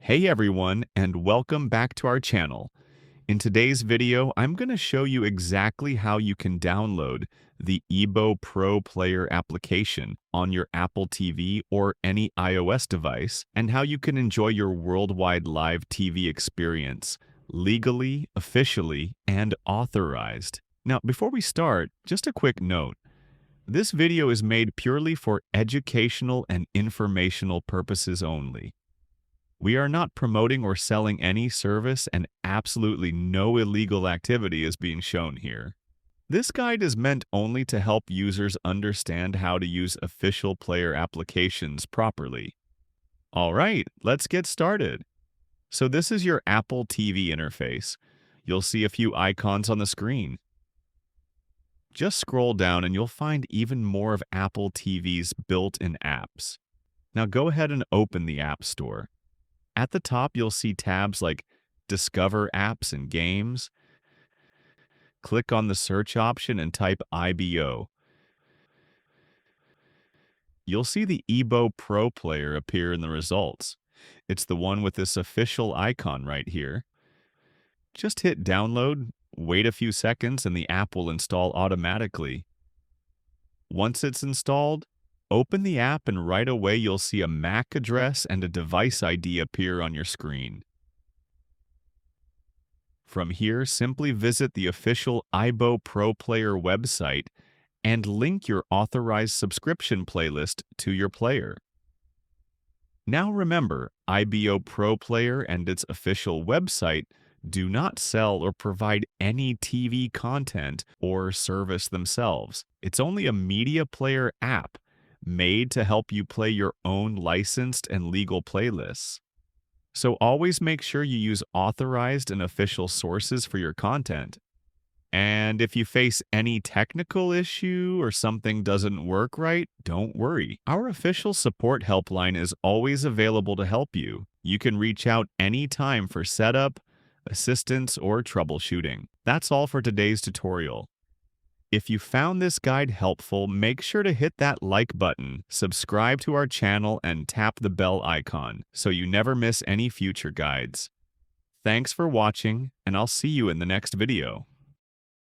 Hey everyone, and welcome back to our channel. In today's video, I'm going to show you exactly how you can download the IBO Pro Player application on your Apple TV or any iOS device, and how you can enjoy your worldwide live TV experience legally, officially, and authorized. Now, before we start, just a quick note. This video is made purely for educational and informational purposes only. We are not promoting or selling any service, and absolutely no illegal activity is being shown here. This guide is meant only to help users understand how to use official player applications properly. Alright, let's get started. So this is your Apple TV interface. You'll see a few icons on the screen. Just scroll down and you'll find even more of Apple TV's built-in apps. Now go ahead and open the App Store. At the top, you'll see tabs like Discover Apps and Games. Click on the search option and type IBO. You'll see the IBO Pro Player appear in the results. It's the one with this official icon right here. Just hit download, wait a few seconds, and the app will install automatically. Once it's installed, open the app and right away you'll see a MAC address and a device ID appear on your screen. From here, simply visit the official IBO Pro Player website and link your authorized subscription playlist to your player. Now remember, IBO Pro Player and its official website do not sell or provide any TV content or service themselves. It's only a media player app made to help you play your own licensed and legal playlists. So always make sure you use authorized and official sources for your content. And if you face any technical issue or something doesn't work right, don't worry. Our official support helpline is always available to help you. You can reach out anytime for setup, assistance, or troubleshooting. That's all for today's tutorial. If you found this guide helpful, make sure to hit that like button, subscribe to our channel, and tap the bell icon so you never miss any future guides. Thanks for watching, and I'll see you in the next video.